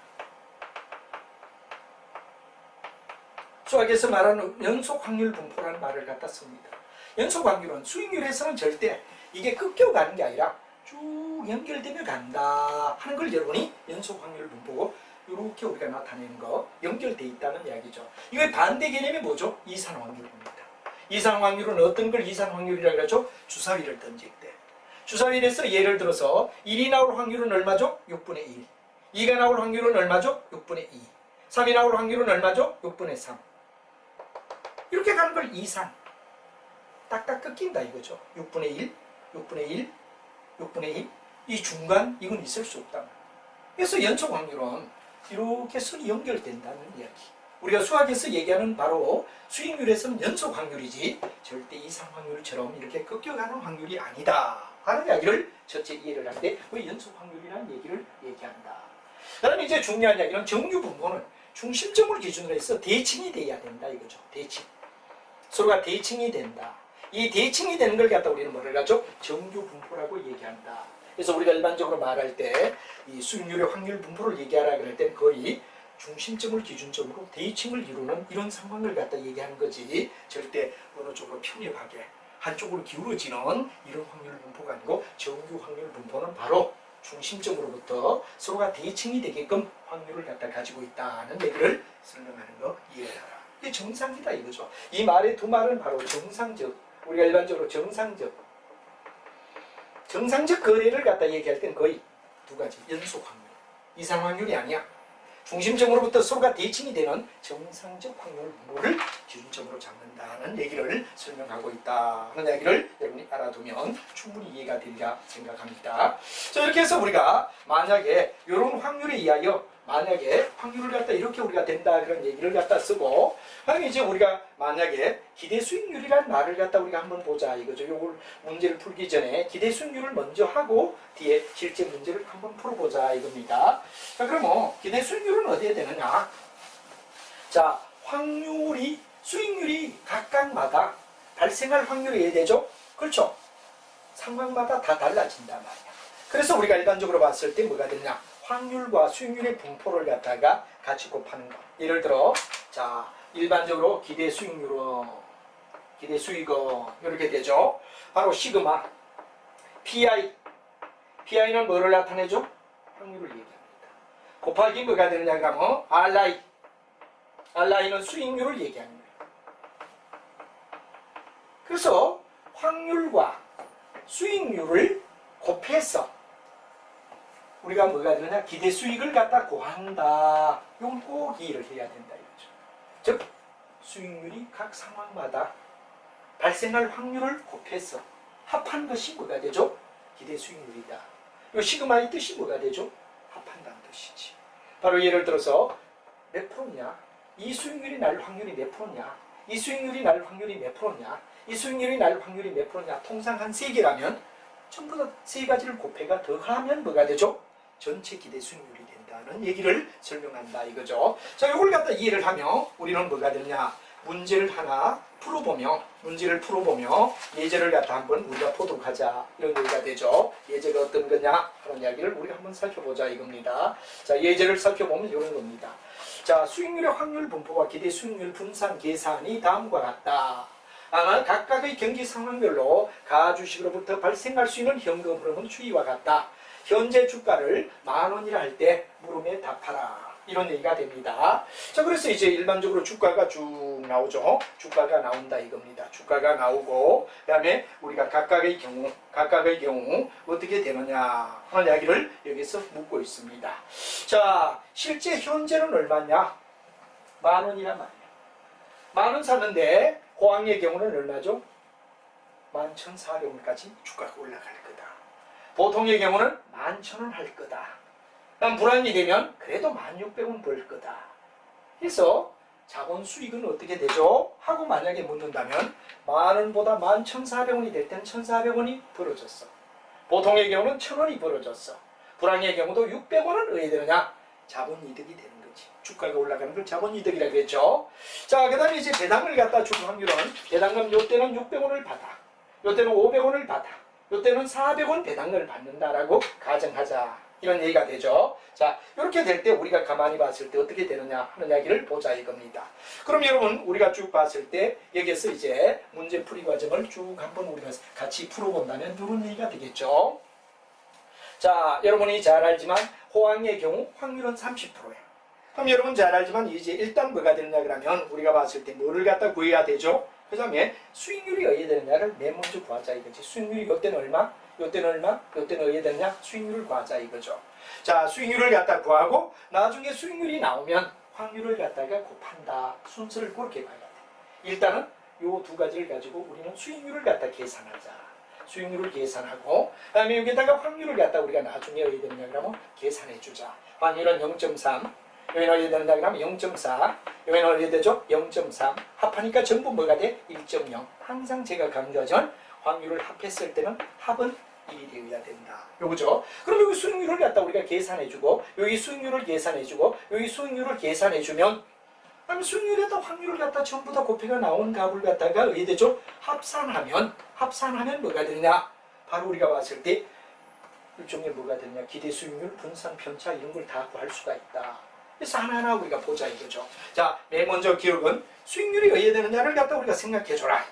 수학에서 말하는 연속 확률 분포라는 말을 갖다 씁니다. 연속 확률은 수익률에서는 절대 이게 꺾여가는 게 아니라 쭉 연결되며 간다 하는 걸 여러분이 연속 확률 분포고 이렇게 우리가 나타내는 거 연결돼 있다는 이야기죠. 이거의 반대 개념이 뭐죠? 이산 확률입니다. 이산 확률은 어떤 걸 이산 확률이라고 하죠? 주사위를 던질 때. 주사위에서 예를 들어서 1이 나올 확률은 얼마죠? 6분의 1. 2가 나올 확률은 얼마죠? 6분의 2. 3이 나올 확률은 얼마죠? 6분의 3. 이렇게 가는 걸 이산. 딱딱 꺾인다 이거죠. 6분의 1, 6분의 1, 6분의 1. 이 중간 이건 있을 수 없다. 그래서 연속 확률은 이렇게 선이 연결된다는 이야기. 우리가 수학에서 얘기하는 바로 수익률에서는 연속 확률이지 절대 이상 확률처럼 이렇게 꺾여가는 확률이 아니다 하는 이야기를 첫째 이해를 하는데 왜 연속 확률이라는 얘기를 얘기한다. 그다음에 이제 중요한 이야기는 정규 분포는 중심점을 기준으로 해서 대칭이 돼야 된다 이거죠. 대칭. 서로가 대칭이 된다. 이 대칭이 되는 걸 갖다 우리는 뭐를 하죠? 정규 분포라고 얘기한다. 그래서 우리가 일반적으로 말할 때 이 수익률의 확률 분포를 얘기하라 그럴 땐 거의 중심점을 기준점으로 대칭을 이루는 이런 상황을 갖다 얘기하는 거지 절대 어느 쪽으로 편협하게 한쪽으로 기울어지는 이런 확률 분포가 아니고 정규 확률 분포는 바로 중심점으로부터 서로가 대칭이 되게끔 확률을 갖다 가지고 있다는 얘기를 설명하는 거 이해해라. 이게 정상이다 이거죠. 이 말의 두 말은 바로 정상적, 우리가 일반적으로 정상적 거래를 갖다 얘기할 땐 거의 두 가지. 연속 확률, 이상 확률이 아니야. 중심점으로부터 서로가 대칭이 되는 정상적 확률 분포를 기준점으로 잡는다는 얘기를 설명하고 있다 하는 얘기를 여러분이 알아두면 충분히 이해가 되리라 생각합니다. 자, 이렇게 해서 우리가 만약에 이런 확률에 의하여 만약에 확률을 갖다 이렇게 우리가 된다 그런 얘기를 갖다 쓰고 그다음에 이제 우리가 만약에 기대 수익률이라는 말을 갖다 우리가 한번 보자 이거죠. 요걸 문제를 풀기 전에 기대 수익률을 먼저 하고 뒤에 실제 문제를 한번 풀어보자 이겁니다. 자, 그러면 기대 수익률은 어디에 되느냐? 자, 확률이 수익률이 각각마다 발생할 확률이 어디에 되죠? 그렇죠? 상황마다 다 달라진단 말이야. 그래서 우리가 일반적으로 봤을 때 뭐가 되냐? 확률과 수익률의 분포를 갖다가 같이 곱하는 거. 예를 들어, 자, 일반적으로 기대 수익률은, 기대 수익은 이렇게 되죠. 바로 시그마, PI. PI는 뭐를 나타내죠? 확률을 얘기합니다. 곱하기 뭐가 되느냐 그러면 RI. RI는 수익률을 얘기합니다. 그래서 확률과 수익률을 곱해서 우리가 뭐가 되느냐? 기대 수익을 갖다 구한다. 이건 꼭 이해를 해야 된다 이거죠. 즉 수익률이 각 상황마다 발생할 확률을 곱해서 합한 것이 뭐가 되죠? 기대 수익률이다. 이 시그마의 뜻이 뭐가 되죠? 합한다는 뜻이지. 바로 예를 들어서 몇 프로냐? 이 수익률이 날 확률이 몇 프로냐? 이 수익률이 날 확률이 몇 프로냐? 이 수익률이 날 확률이 몇 프로냐? 통상 한 3개라면 전부 다 3가지를 곱해가 더하면 뭐가 되죠? 전체 기대 수익률이 된다는 얘기를 설명한다 이거죠. 자, 이걸 갖다 이해를 하면 우리는 뭐가 되느냐? 문제를 하나 풀어보며 예제를 갖다 한번 우리가 보도록 하자 이런 얘기가 되죠. 예제가 어떤 거냐 하는 이야기를 우리가 한번 살펴보자 이겁니다. 자, 예제를 살펴보면 이런 겁니다. 자, 수익률의 확률 분포와 기대 수익률 분산 계산이 다음과 같다. 각각의 경기 상황별로 가주식으로부터 발생할 수 있는 현금 흐름은 추이와 같다. 현재 주가를 10,000원이라 할 때 물음에 답하라. 이런 얘기가 됩니다. 자, 그래서 이제 일반적으로 주가가 쭉 나오죠. 주가가 나온다 이겁니다. 주가가 나오고 그 다음에 우리가 각각의 경우 어떻게 되느냐 하는 이야기를 여기서 묻고 있습니다. 자, 실제 현재는 얼마냐? 10,000원이란 말이야. 10,000원 샀는데 호황의 경우는 얼마죠? 11,400원까지 주가가 올라갈 거다. 보통의 경우는 11,000원 할 거다. 그럼 불안이 되면 그래도 1,600원 벌 거다. 그래서 자본 수익은 어떻게 되죠? 하고 만약에 묻는다면 10,000원보다 11,400원이 될 땐 1,400원이 벌어졌어. 보통의 경우는 1,000원이 벌어졌어. 불황의 경우도 600원은 어떻게 되느냐? 자본이득이 되는 거지. 주가가 올라가는 걸 자본이득이라고 했죠. 자, 그 다음에 이제 배당을 갖다 준 확률은 배당금 요때는 600원을 받아. 요때는 500원을 받아. 이때는 400원 배당금을 받는다라고 가정하자. 이런 얘기가 되죠. 자, 이렇게 될 때 우리가 가만히 봤을 때 어떻게 되느냐 하는 이야기를 보자 이겁니다. 그럼 여러분 우리가 쭉 봤을 때 여기에서 이제 문제풀이 과정을 쭉 한번 우리가 같이 풀어본다면 이런 얘기가 되겠죠. 자, 여러분이 잘 알지만 호황의 경우 확률은 30%예요. 그럼 여러분 잘 알지만 이제 일단 뭐가 되느냐 그러면 우리가 봤을 때 뭐를 갖다 구해야 되죠? 그 다음에 수익률이 어디에 되느냐를 맨 먼저 구하자 이거지. 수익률이 이때는 얼마? 이때는 얼마? 이때는 어디에 되느냐? 수익률을 구하자 이거죠. 자, 수익률을 갖다 구하고 나중에 수익률이 나오면 확률을 갖다가 곱한다. 순서를 그렇게 봐야 돼. 일단은 요 두 가지를 가지고 우리는 수익률을 갖다 계산하자. 수익률을 계산하고 그다음에 여기다가 확률을 갖다 우리가 나중에 어디에 되느냐 그러면 계산해 주자. 확률은 0.3 여기는 어디에 되느냐 그러면 0.4 여기는 어디에 되죠? 0.3 합하니까 전부 뭐가 돼? 1.0 항상 제가 강조하지만 확률을 합했을 때는 합은 1이 되어야 된다. 요거죠. 그럼 여기 수익률을 갖다 우리가 계산해주고 여기 수익률을 계산해주고 여기 수익률을 계산해주면 그럼 수익률에다 확률을 갖다 전부 다 곱해가 나온 값을 갖다가 어디 되죠? 합산하면 뭐가 되느냐? 바로 우리가 봤을 때 일종의 뭐가 되느냐? 기대 수익률, 분산, 편차 이런 걸 다 구할 수가 있다. 그래서 하나하나 우리가 보자 이거죠. 자, 맨 먼저 기억은 수익률이 어디에 되느냐를 갖다 우리가 생각해줘라.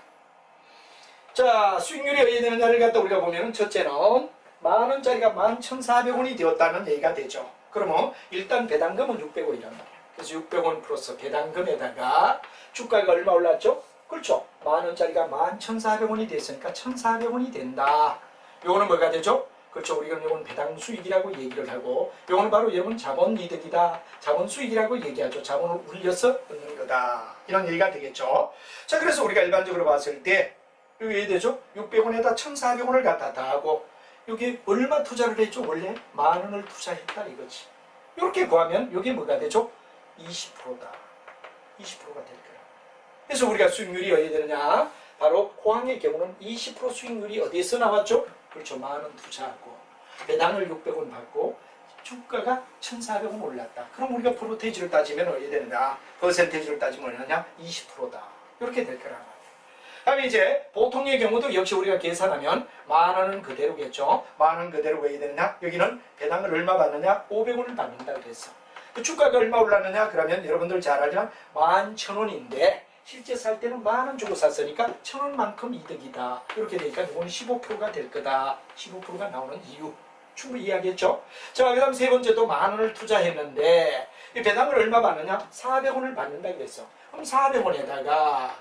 자, 수익률이 어디에 되느냐를 갖다 우리가 보면은 첫째는 만원짜리가 11,400원이 되었다는 얘기가 되죠. 그러면 일단 배당금은 600원이란 말이야. 그래서 600원 플러스 배당금에다가 주가가 얼마 올랐죠? 그렇죠. 만원짜리가 11,400원이 됐으니까 1,400원이 된다. 요거는 뭐가 되죠? 그렇죠. 우리가 요건 배당 수익이라고 얘기를 하고 요거는 바로 여러분 자본 이득이다. 자본 수익이라고 얘기하죠. 자본을 울려서 얻는 거다. 이런 얘기가 되겠죠. 자, 그래서 우리가 일반적으로 봤을 때 여기 왜 되죠? 600원에다 1,400원을 갖다 더하고 여기 얼마 투자를 했죠? 원래 만원을 투자했다 이거지. 이렇게 구하면 여기 뭐가 되죠? 20%다. 20%가 될 거야. 그래서 우리가 수익률이 어디에 되느냐? 바로 호황의 경우는 20% 수익률이 어디에서 나왔죠? 그렇죠. 만원 투자하고 배당을 600원 받고 주가가 1,400원 올랐다. 그럼 우리가 프로테이지를 따지면 어디에 되느냐? 퍼센테이지를 따지면 얼마냐? 20%다. 이렇게 될 거란 말이야. 다음에 이제 보통의 경우도 역시 우리가 계산하면 만원은 그대로겠죠. 만원 그대로 왜 되느냐? 여기는 배당을 얼마 받느냐? 500원을 받는다 그랬어. 그 주가가 얼마 올랐느냐? 그러면 여러분들 잘 알지만 11,000원인데 실제 살 때는 만원 주고 샀으니까 1,000원만큼 이득이다. 이렇게 되니까 이건 15%가 될 거다. 15%가 나오는 이유. 충분히 이해하겠죠? 자, 그 다음 세 번째도 만원을 투자했는데 이 배당을 얼마 받느냐? 400원을 받는다 그랬어. 그럼 400원에다가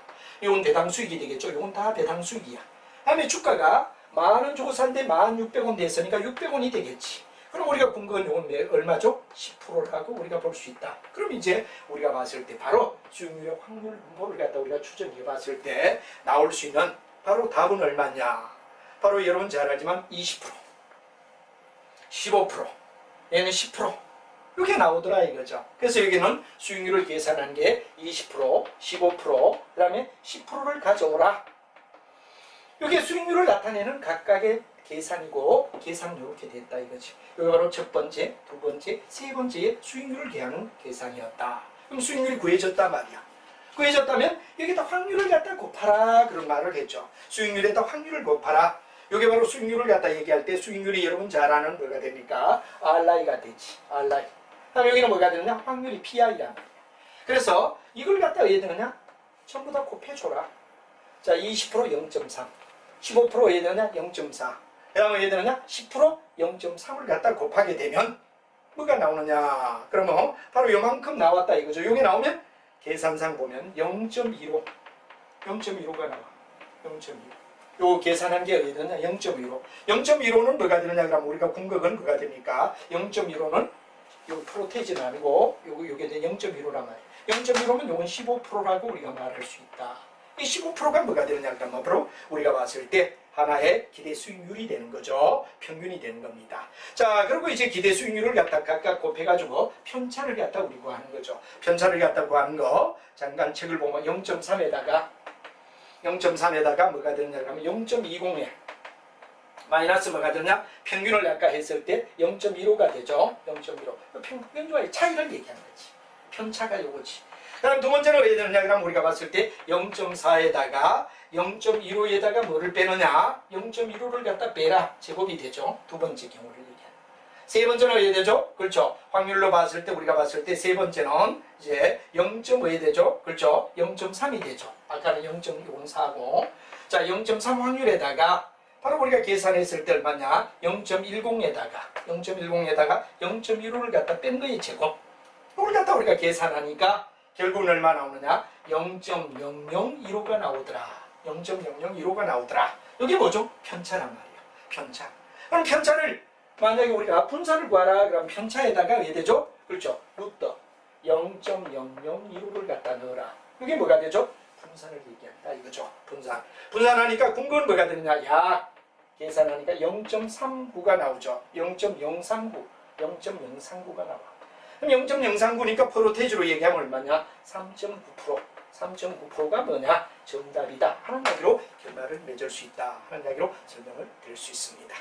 이건 배당 수익이 되겠죠. 이건 다 배당 수익이야. 다음에 주가가 만원 주고 샀는데 1,600원 됐으니까 600원이 되겠지. 그럼 우리가 궁금한 이건 얼마죠? 10%라고 우리가 볼 수 있다. 그럼 이제 우리가 봤을 때 바로 수익률의 확률 분포를 갖다 우리가 추정해 봤을 때 나올 수 있는 바로 답은 얼마냐? 바로 여러분 잘 알지만 20%, 15%, 얘는 10%. 이렇게 나오더라 이거죠. 그래서 여기는 수익률을 계산한 게 20%, 15%, 그 다음에 10%를 가져오라. 이게 수익률을 나타내는 각각의 계산이고 계산은 이렇게 됐다 이거지. 이게 바로 첫 번째, 두 번째, 세 번째의 수익률을 계하는 계산이었다. 그럼 수익률이 구해졌단 말이야. 구해졌다면 여기다 확률을 갖다 곱하라 그런 말을 했죠. 수익률에다 확률을 곱하라. 이게 바로 수익률을 갖다 얘기할 때 수익률이 여러분 잘 아는 뭐가 됩니까? RI가 되지. RI. 그럼 여기는 뭐가 되느냐? 확률이 PI란 말이야. 그래서 이걸 갖다 왜 되느냐? 전부 다 곱해줘라. 자, 20% 0.3, 15% 왜 되느냐? 0.4. 그 다음에 왜 되느냐? 10% 0.3을 갖다 곱하게 되면 뭐가 나오느냐? 그러면 바로 요만큼 나왔다 이거죠. 요게 나오면 계산상 보면 0.15, 0.15가 나와. 0.15. 요 계산한 게 어디 되느냐? 0.15. 0.15는 뭐가 되느냐? 그럼 우리가 궁극은 뭐가 됩니까? 0.15는 요 프로테이지는 아니고 요게 0.15란 말이에요. 0.15면 요건 15%라고 우리가 말할 수 있다. 이 15%가 뭐가 되느냐? 그러면 바로 우리가 봤을 때 하나의 기대 수익률이 되는 거죠. 평균이 되는 겁니다. 자, 그리고 이제 기대 수익률을 갖다 각각 곱해가지고 편차를 갖다 우리 구하는 거죠. 편차를 갖다 구하는 거 잠깐 책을 보면 0.3에다가 뭐가 되느냐? 그러면 0.20에 마이너스 뭐가 되느냐? 평균을 아까 했을 때 0.15가 되죠. 0.15. 평균과의 차이를 얘기하는 거지. 편차가 요거지. 그럼 두 번째는 왜 되느냐? 그럼 우리가 봤을 때 0.4에다가 0.15에다가 뭐를 빼느냐? 0.15를 갖다 빼라. 제곱이 되죠. 두 번째 경우를 얘기합니다. 세 번째는 왜 되죠? 그렇죠. 확률로 봤을 때 우리가 봤을 때 세 번째는 이제 0.5에 되죠. 그렇죠. 0.3이 되죠. 아까는 0.204고 자 0.3 확률에다가 바로 우리가 계산했을 때 얼마냐? 0.10에다가 0.15를 갖다 뺀 거의 제곱. 이걸 갖다 우리가 계산하니까 결국은 얼마 나오느냐? 0.0015가 나오더라. 0.0015가 나오더라. 이게 뭐죠? 편차란 말이에요. 편차. 그럼 편차를 만약에 우리가 분산을 구하라 그럼 편차에다가 왜 되죠? 그렇죠. 루트 0.0015를 갖다 넣어라. 이게 뭐가 되죠? 분산을 얘기한다 이거죠. 분산. 분산하니까 궁금은 뭐가 되느냐? 약 계산하니까 0.39가 나오죠. 0.039가 나와. 그럼 0.039니까 프로테이지로 얘기하면 얼마냐? 3.9%. 3.9%가 뭐냐? 정답이다. 하는 이야기로 결말을 맺을 수 있다. 하는 이야기로 설명을 드릴 수 있습니다.